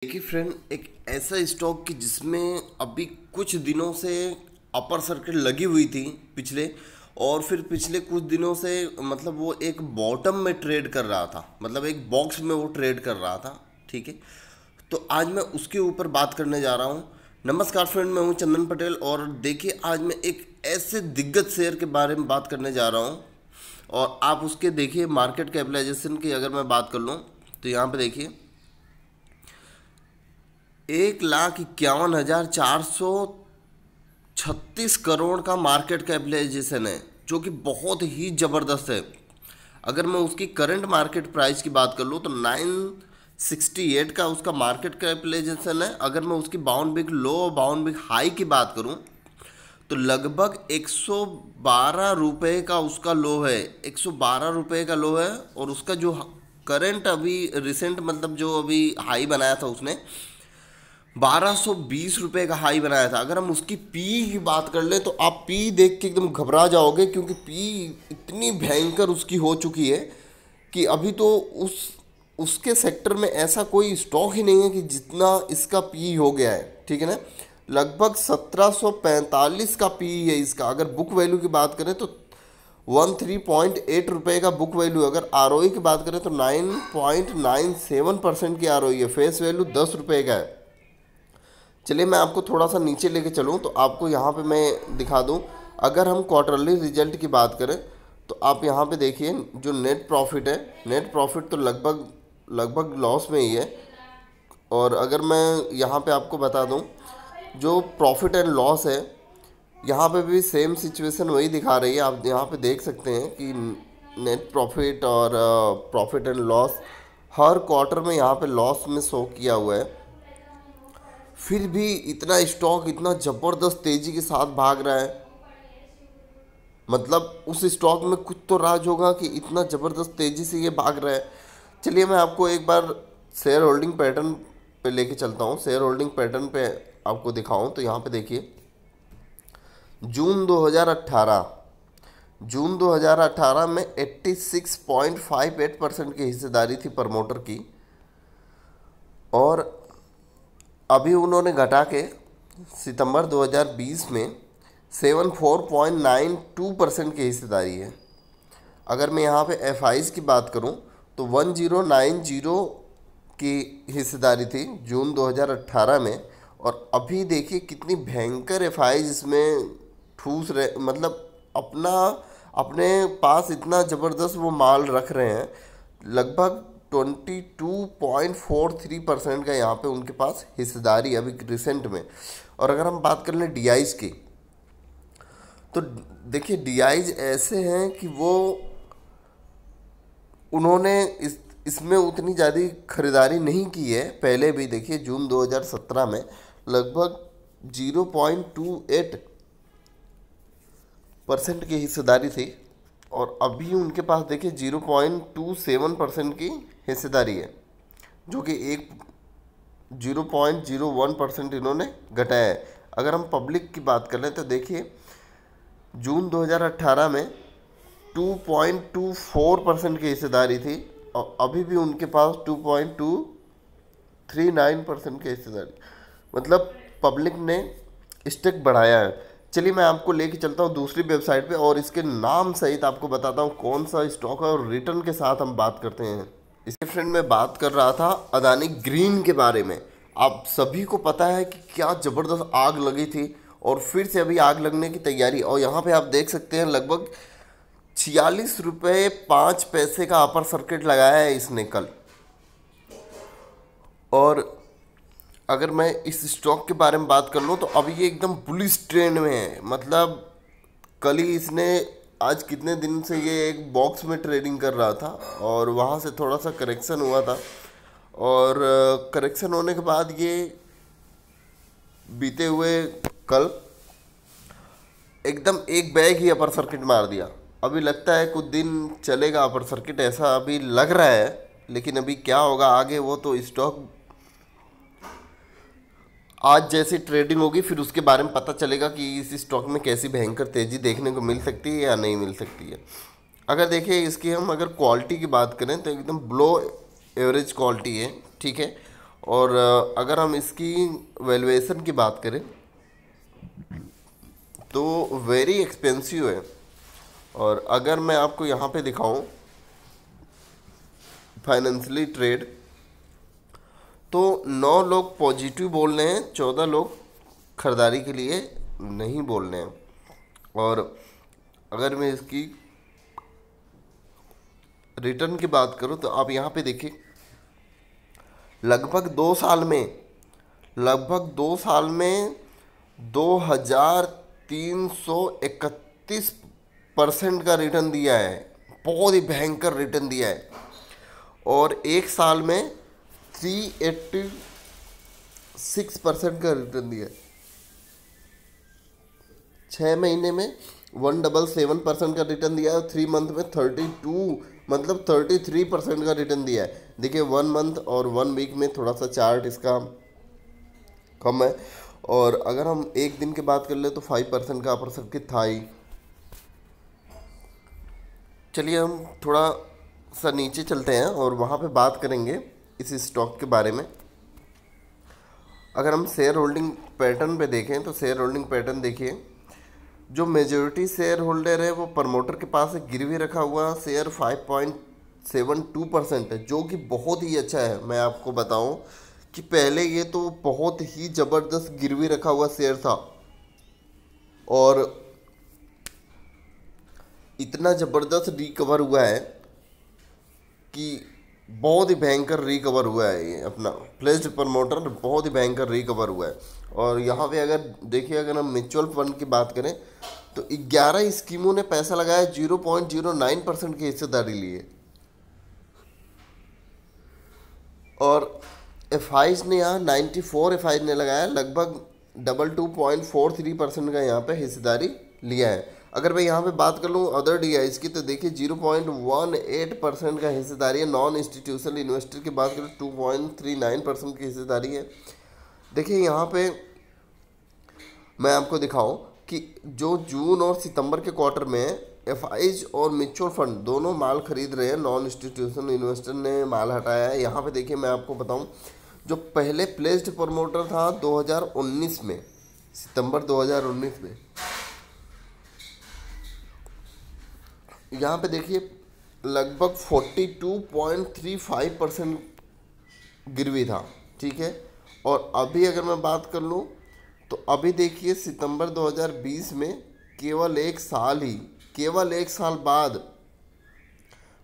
देखिए फ्रेंड, एक ऐसा स्टॉक कि जिसमें अभी कुछ दिनों से अपर सर्किट लगी हुई थी पिछले, और फिर पिछले कुछ दिनों से मतलब वो एक बॉटम में ट्रेड कर रहा था, मतलब एक बॉक्स में वो ट्रेड कर रहा था। ठीक है, तो आज मैं उसके ऊपर बात करने जा रहा हूँ। नमस्कार फ्रेंड, मैं हूँ चंदन पटेल, और देखिए आज मैं एक ऐसे दिग्गज शेयर के बारे में बात करने जा रहा हूँ। और आप उसके देखिए मार्केट कैपिटलाइजेशन की अगर मैं बात कर लूँ तो यहाँ पे देखिए 1,51,436 करोड़ का मार्केट कैपिटलाइजेशन है, जो कि बहुत ही ज़बरदस्त है। अगर मैं उसकी करंट मार्केट प्राइस की बात कर लूँ तो 968 का उसका मार्केट कैपिटलाइजेशन है। अगर मैं उसकी बाउंड बिग लो और बाउंड बिग हाई की बात करूँ तो लगभग 112 रुपये का उसका लो है। 112 रुपये का लो है, और उसका जो करंट अभी रिसेंट मतलब जो अभी हाई बनाया था उसने 1220 रुपये का हाई बनाया था। अगर हम उसकी पी की बात कर लें तो आप पी देख के एकदम घबरा जाओगे, क्योंकि पी इतनी भयंकर उसकी हो चुकी है कि अभी तो उसके सेक्टर में ऐसा कोई स्टॉक ही नहीं है कि जितना इसका पी हो गया है। ठीक है ना, लगभग 1745 का पी है इसका। अगर बुक वैल्यू की बात करें तो 13.8 रुपये का बुक वैल्यू। अगर आर की बात करें तो 9.97% की आर है। फेस वैल्यू 10 रुपये का है। चलिए मैं आपको थोड़ा सा नीचे लेके चलूँ तो आपको यहाँ पे मैं दिखा दूँ। अगर हम क्वार्टरली रिजल्ट की बात करें तो आप यहाँ पे देखिए जो नेट प्रॉफिट है, नेट प्रॉफिट तो लगभग लगभग लॉस में ही है। और अगर मैं यहाँ पे आपको बता दूँ जो प्रॉफिट एंड लॉस है, यहाँ पे भी सेम सिचुएशन वही दिखा रही है। आप यहाँ पे देख सकते हैं कि नेट प्रॉफिट और profit and loss her quarter में यहाँ पे लॉस में शो किया हुआ है। फिर भी इतना स्टॉक इतना ज़बरदस्त तेज़ी के साथ भाग रहा है, मतलब उस स्टॉक में कुछ तो राज होगा कि इतना ज़बरदस्त तेज़ी से ये भाग रहा है। चलिए मैं आपको एक बार शेयर होल्डिंग पैटर्न पे लेके चलता हूँ। शेयर होल्डिंग पैटर्न पे आपको दिखाऊं तो यहाँ पे देखिए जून 2018, जून 2018 में 86.58% की हिस्सेदारी थी प्रमोटर की, और अभी उन्होंने घटा के सितंबर 2020 में 74.92% की हिस्सेदारी है। अगर मैं यहाँ पे एफ की बात करूँ तो 1090 की हिस्सेदारी थी जून 2018 में, और अभी देखिए कितनी भयंकर एफ इसमें ठूस रहे, मतलब अपना अपने पास इतना ज़बरदस्त वो माल रख रहे हैं। लगभग 22.43% का यहाँ पे उनके पास हिस्सेदारी अभी रिसेंट में। और अगर हम बात कर लें डी की तो देखिए डी ऐसे हैं कि वो उन्होंने इसमें उतनी ज़्यादा खरीदारी नहीं की है। पहले भी देखिए जून 2017 में लगभग 0.28% की हिस्सेदारी थी, और अभी उनके पास देखिए 0.27% की हिस्सेदारी है, जो कि एक 0.01% इन्होंने घटाया है। अगर हम पब्लिक की बात कर लें तो देखिए जून 2018 में 2.24% की हिस्सेदारी थी, और अभी भी उनके पास 2.239% की हिस्सेदारी, मतलब पब्लिक ने स्टेक बढ़ाया है। चलिए मैं आपको लेके चलता हूँ दूसरी वेबसाइट पे, और इसके नाम सहित आपको बताता हूँ कौन सा स्टॉक है, और रिटर्न के साथ हम बात करते हैं। इसके फ्रेंड मैं बात कर रहा था अदानी ग्रीन के बारे में। आप सभी को पता है कि क्या ज़बरदस्त आग लगी थी, और फिर से अभी आग लगने की तैयारी। और यहाँ पे आप देख सकते हैं लगभग 46 रुपये 5 पैसे का अपर सर्किट लगाया है इसने कल। और अगर मैं इस स्टॉक के बारे में बात कर लूँ तो अभी ये एकदम बुलिश ट्रेंड में है। मतलब कल ही इसने, आज कितने दिन से ये एक बॉक्स में ट्रेडिंग कर रहा था, और वहाँ से थोड़ा सा करेक्शन हुआ था, और करेक्शन होने के बाद ये बीते हुए कल एकदम एक बैग ही अपर सर्किट मार दिया। अभी लगता है कुछ दिन चलेगा अपर सर्किट, ऐसा अभी लग रहा है, लेकिन अभी क्या होगा आगे वो तो स्टॉक आज जैसी ट्रेडिंग होगी फिर उसके बारे में पता चलेगा कि इस स्टॉक में कैसी भयंकर तेज़ी देखने को मिल सकती है या नहीं मिल सकती है। अगर देखिए इसकी हम अगर क्वालिटी की बात करें तो एकदम ब्लो एवरेज क्वालिटी है, ठीक है। और अगर हम इसकी वैल्यूएशन की बात करें तो वेरी एक्सपेंसिव है। और अगर मैं आपको यहाँ पे दिखाऊं फाइनेंशियली ट्रेड, तो 9 लोग पॉजिटिव बोल रहे हैं, 14 लोग खरीदारी के लिए नहीं बोल रहे हैं। और अगर मैं इसकी रिटर्न की बात करूं तो आप यहाँ पे देखिए, लगभग 2 साल में 2331% का रिटर्न दिया है। बहुत ही भयंकर रिटर्न दिया है। और 1 साल में 386% का रिटर्न दिया है। 6 महीने में 177% का रिटर्न दिया है। 3 मंथ में 33% का रिटर्न दिया है। देखिए 1 मंथ और 1 वीक में थोड़ा सा चार्ट इसका कम है। और अगर हम एक दिन की बात कर ले तो 5% का अपर सर्किट था ही। चलिए हम थोड़ा सा नीचे चलते हैं और वहाँ पे बात करेंगे इस स्टॉक के बारे में। अगर हम शेयर होल्डिंग पैटर्न पे देखें तो शेयर होल्डिंग पैटर्न देखिए, जो मेजॉरिटी शेयर होल्डर है वो प्रमोटर के पास एक गिरवी रखा हुआ शेयर 5.72% है, जो कि बहुत ही अच्छा है। मैं आपको बताऊं कि पहले ये तो बहुत ही ज़बरदस्त गिरवी रखा हुआ शेयर था और इतना ज़बरदस्त रिकवर हुआ है कि बहुत ही भयंकर रिकवर हुआ है। ये अपना प्लेस्ड प्रमोटर बहुत ही भयंकर रिकवर हुआ है। और यहाँ पे अगर देखिए, अगर हम म्यूचुअल फंड की बात करें तो 11 स्कीमों ने पैसा लगाया, 0.09% की हिस्सेदारी ली है। और एफआईज ने यहाँ 94 एफआईज ने लगाया, लगभग 22.43% का यहाँ पे हिस्सेदारी लिया है। अगर मैं यहाँ पे बात कर लूँ अदर डीआईज की तो देखिए 0.18% का हिस्सेदारी है। नॉन इंस्टीट्यूशनल इन्वेस्टर की बात करें 2.39% की हिस्सेदारी है। देखिए यहाँ पे मैं आपको दिखाऊं कि जो जून और सितंबर के क्वार्टर में एफआईज और म्यूचुअल फंड दोनों माल खरीद रहे हैं, नॉन इंस्टीट्यूशनल इन्वेस्टर ने माल हटाया है। यहाँ पे देखिए मैं आपको बताऊं, जो पहले प्लेस्ड प्रमोटर था 2019 में, सितंबर 2019 में, यहाँ पे देखिए लगभग 42.35% गिरवी था। ठीक है। और अभी अगर मैं बात कर लूँ तो अभी देखिए सितंबर 2020 में केवल एक साल बाद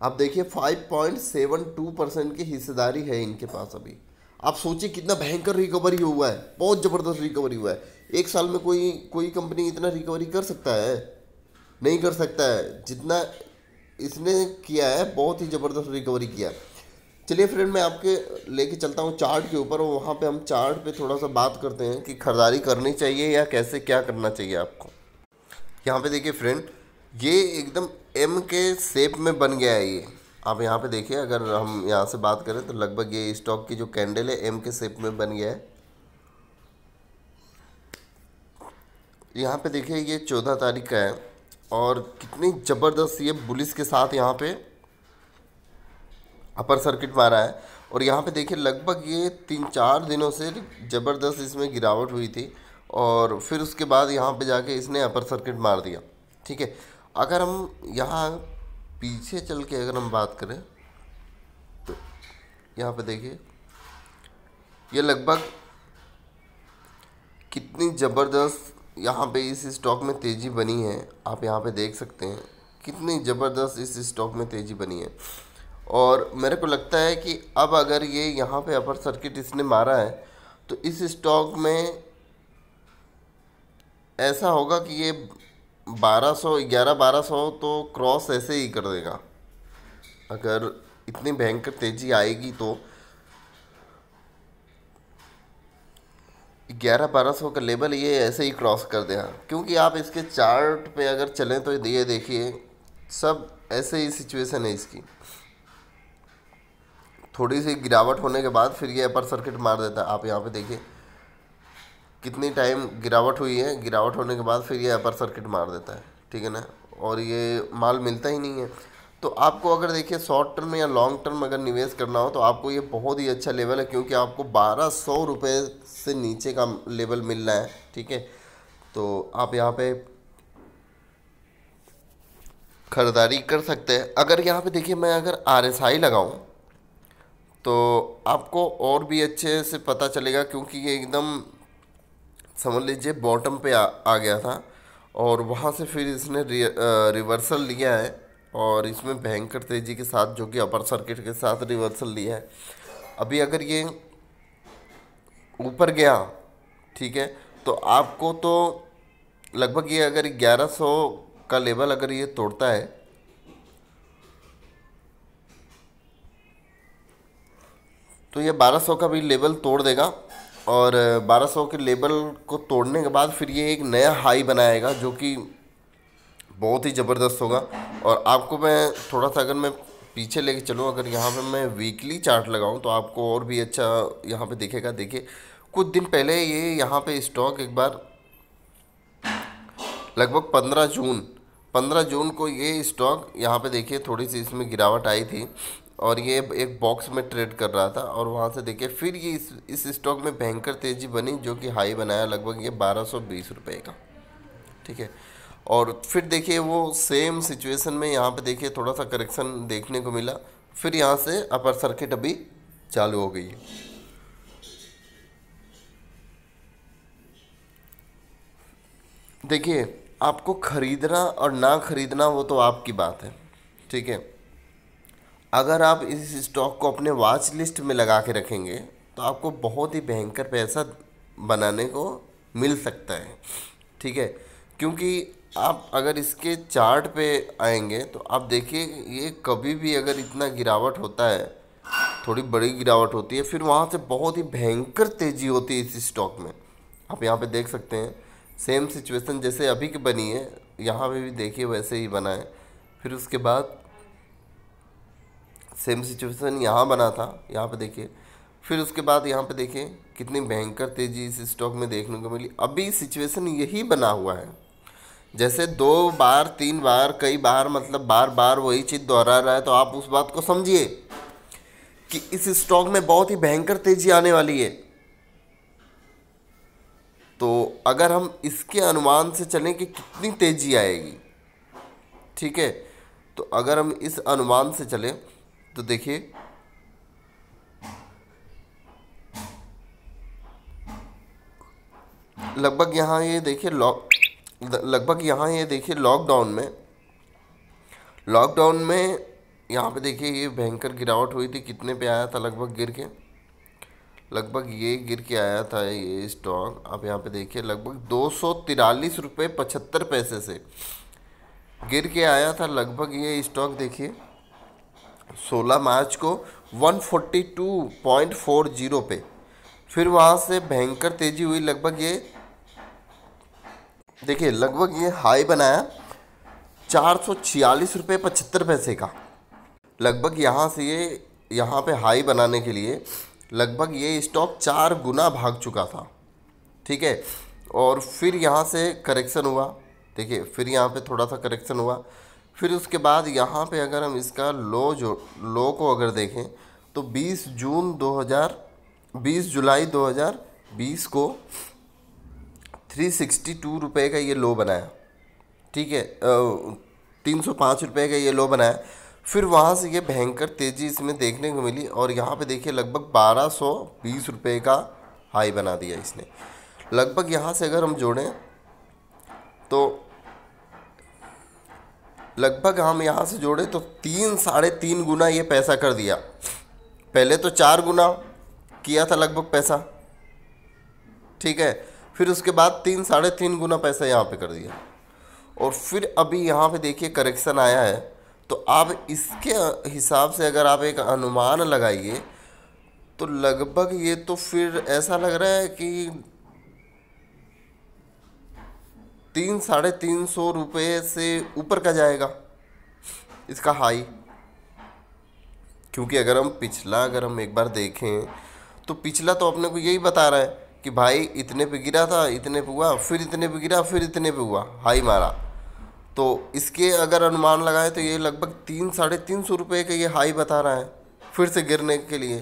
आप देखिए 5.72% की हिस्सेदारी है इनके पास अभी। आप सोचिए कितना भयंकर रिकवरी हुआ है, बहुत ज़बरदस्त रिकवरी हुआ है। एक साल में कोई कंपनी इतना रिकवरी कर सकता है? नहीं कर सकता है। जितना इसने किया है, बहुत ही ज़बरदस्त रिकवरी किया है। चलिए फ्रेंड, मैं आपके लेके चलता हूँ चार्ट के ऊपर और वहाँ पे हम चार्ट पे थोड़ा सा बात करते हैं कि खरीदारी करनी चाहिए या कैसे क्या करना चाहिए आपको। यहाँ पे देखिए फ्रेंड, ये एकदम एम के शेप में बन गया है। ये आप यहाँ पे देखिए, अगर हम यहाँ से बात करें तो लगभग ये स्टॉक की जो कैंडल है एम के शेप में बन गया है। यहाँ पे देखिए ये 14 तारीख का है और कितनी ज़बरदस्त ये बुलिस के साथ यहाँ पे अपर सर्किट मारा है। और यहाँ पे देखिए लगभग ये 3-4 दिनों से ज़बरदस्त इसमें गिरावट हुई थी और फिर उसके बाद यहाँ पे जाके इसने अपर सर्किट मार दिया। ठीक है। अगर हम यहाँ पीछे चल के अगर हम बात करें तो यहाँ पे देखिए ये लगभग कितनी ज़बरदस्त यहाँ पे इस स्टॉक में तेज़ी बनी है। आप यहाँ पे देख सकते हैं कितनी ज़बरदस्त इस स्टॉक में तेज़ी बनी है। और मेरे को लगता है कि अब अगर ये यहाँ पे अपर सर्किट इसने मारा है तो इस स्टॉक में ऐसा होगा कि ये 1100 तो क्रॉस ऐसे ही कर देगा। अगर इतनी भयंकर तेज़ी आएगी तो 1100-1200 का लेवल ये ऐसे ही क्रॉस कर देगा। क्योंकि आप इसके चार्ट पे अगर चलें तो ये देखिए सब ऐसे ही सिचुएशन है इसकी। थोड़ी सी गिरावट होने के बाद फिर ये अपर सर्किट मार देता है। आप यहाँ पे देखिए कितनी टाइम गिरावट हुई है, गिरावट होने के बाद फिर ये अपर सर्किट मार देता है। ठीक है ना। और ये माल मिलता ही नहीं है। तो आपको अगर देखिए शॉर्ट टर्म या लॉन्ग टर्म अगर निवेश करना हो तो आपको ये बहुत ही अच्छा लेवल है, क्योंकि आपको 1200 रुपये से नीचे का लेवल मिल रहा है। ठीक है, तो आप यहाँ पे खरीदारी कर सकते हैं। अगर यहाँ पे देखिए मैं अगर RSI लगाऊं तो आपको और भी अच्छे से पता चलेगा, क्योंकि ये एकदम समझ लीजिए बॉटम पे आ गया था और वहाँ से फिर इसने रिवर्सल लिया है और इसमें भयंकर तेज़ी के साथ, जो कि अपर सर्किट के साथ रिवर्सल लिया है। अभी अगर ये ऊपर गया, ठीक है, तो आपको तो लगभग ये अगर 1100 का लेवल अगर ये तोड़ता है तो ये 1200 का भी लेवल तोड़ देगा, और 1200 के लेवल को तोड़ने के बाद फिर ये एक नया हाई बनाएगा जो कि बहुत ही ज़बरदस्त होगा। और आपको मैं थोड़ा सा अगर मैं पीछे लेके चलूँ, अगर यहाँ पे मैं वीकली चार्ट लगाऊँ तो आपको और भी अच्छा यहाँ पे दिखेगा। देखिए कुछ दिन पहले ये यहाँ पे स्टॉक एक बार लगभग 15 जून को ये स्टॉक यहाँ पे देखिए थोड़ी सी इसमें गिरावट आई थी और ये एक बॉक्स में ट्रेड कर रहा था, और वहाँ से देखिए फिर ये इस स्टॉक में भयंकर तेज़ी बनी, जो कि हाई बनाया लगभग ये 1220 रुपये का। ठीक है, और फिर देखिए वो सेम सिचुएशन में यहाँ पे देखिए थोड़ा सा करेक्शन देखने को मिला, फिर यहाँ से अपर सर्किट अभी चालू हो गई है। देखिए आपको खरीदना और ना खरीदना वो तो आपकी बात है। ठीक है, अगर आप इस स्टॉक को अपने वॉच लिस्ट में लगा के रखेंगे तो आपको बहुत ही भयंकर पैसा बनाने को मिल सकता है। ठीक है, क्योंकि आप अगर इसके चार्ट पे आएंगे तो आप देखिए ये कभी भी अगर इतना गिरावट होता है, थोड़ी बड़ी गिरावट होती है, फिर वहाँ से बहुत ही भयंकर तेज़ी होती है इस स्टॉक में। आप यहाँ पे देख सकते हैं सेम सिचुएशन जैसे अभी की बनी है, यहाँ पे भी देखिए वैसे ही बना है। फिर उसके बाद सेम सिचुएशन यहाँ बना था, यहाँ पे देखिए, फिर उसके बाद यहाँ पे देखिए कितनी भयंकर तेज़ी इस स्टॉक में देखने को मिली। अभी सिचुएशन यही बना हुआ है, जैसे 2 बार 3 बार कई बार, मतलब बार बार वही चीज़ दोहरा रहा है। तो आप उस बात को समझिए कि इस स्टॉक में बहुत ही भयंकर तेज़ी आने वाली है। तो अगर हम इसके अनुमान से चलें कि कितनी तेज़ी आएगी, ठीक है, तो अगर हम इस अनुमान से चलें तो देखिए लगभग यहाँ ये देखिए लॉकडाउन में यहाँ पे देखिए ये भयंकर गिरावट हुई थी। कितने पे आया था, लगभग ये गिर के आया था ये स्टॉक। आप यहाँ पे देखिए लगभग 243 रुपये 75 पैसे से गिर के आया था लगभग ये स्टॉक। देखिए 16 मार्च को 142.40 पे, फिर वहाँ से भयंकर तेज़ी हुई। लगभग ये देखिए लगभग ये हाई बनाया 446 रुपये 75 पैसे का। लगभग यहाँ से ये यहाँ पे हाई बनाने के लिए लगभग ये स्टॉक 4 गुना भाग चुका था। ठीक है, और फिर यहाँ से करेक्शन हुआ। देखिए फिर यहाँ पे थोड़ा सा करेक्शन हुआ, फिर उसके बाद यहाँ पे अगर हम इसका लो को अगर देखें तो 20 जुलाई 2020 को 362 रुपये का ये लो बनाया। ठीक है, 305 रुपये का ये लो बनाया। फिर वहाँ से ये भयंकर तेज़ी इसमें देखने को मिली और यहाँ पे देखिए लगभग 1220 रुपये का हाई बना दिया इसने। लगभग यहाँ से अगर हम जोड़ें तो लगभग हम यहाँ से जोड़े तो 3-3.5 गुना ये पैसा कर दिया। पहले तो 4 गुना किया था लगभग पैसा, ठीक है, फिर उसके बाद 3-3.5 गुना पैसा यहाँ पे कर दिया। और फिर अभी यहाँ पे देखिए करेक्शन आया है, तो आप इसके हिसाब से अगर आप एक अनुमान लगाइए तो लगभग ये तो फिर ऐसा लग रहा है कि 300-350 रुपये से ऊपर का जाएगा इसका हाई। क्योंकि अगर हम एक बार देखें तो पिछला तो अपने को यही बता रहा है कि भाई इतने पे गिरा था, इतने पे हुआ, फिर इतने पे गिरा, फिर इतने पे हुआ, हाई मारा। तो इसके अगर अनुमान लगाएं तो ये लगभग 300-350 रुपये का ये हाई बता रहा है फिर से गिरने के लिए।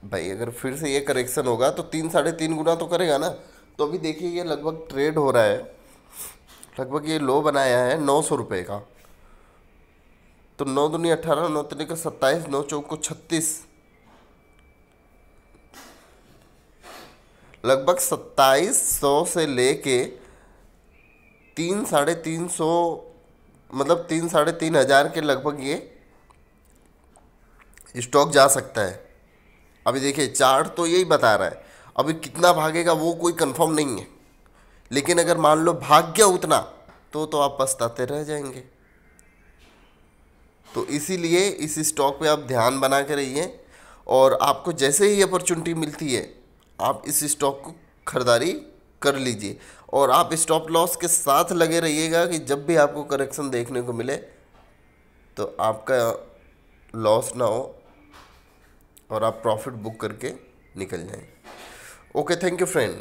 भाई अगर फिर से ये करेक्शन होगा तो 3-3.5 गुना तो करेगा ना। तो अभी देखिए ये लगभग ट्रेड हो रहा है, लगभग ये लो बनाया है 900 रुपये का। तो 9 दूनी 18, 9 तीन का 27, 9 चौक को 36, लगभग 2700 से लेके 3-350, मतलब 3-3.5 हज़ार के लगभग ये स्टॉक जा सकता है। अभी देखिए चार्ट तो यही बता रहा है, अभी कितना भागेगा वो कोई कंफर्म नहीं है, लेकिन अगर मान लो भाग गया उतना तो आप पछताते रह जाएंगे। तो इसीलिए इस स्टॉक पे आप ध्यान बना के रहिए, और आपको जैसे ही अपॉर्चुनिटी मिलती है आप इस स्टॉक को खरीदारी कर लीजिए, और आप स्टॉप लॉस के साथ लगे रहिएगा कि जब भी आपको करेक्शन देखने को मिले तो आपका लॉस ना हो और आप प्रॉफिट बुक करके निकल जाएं। Okay, thank you friend.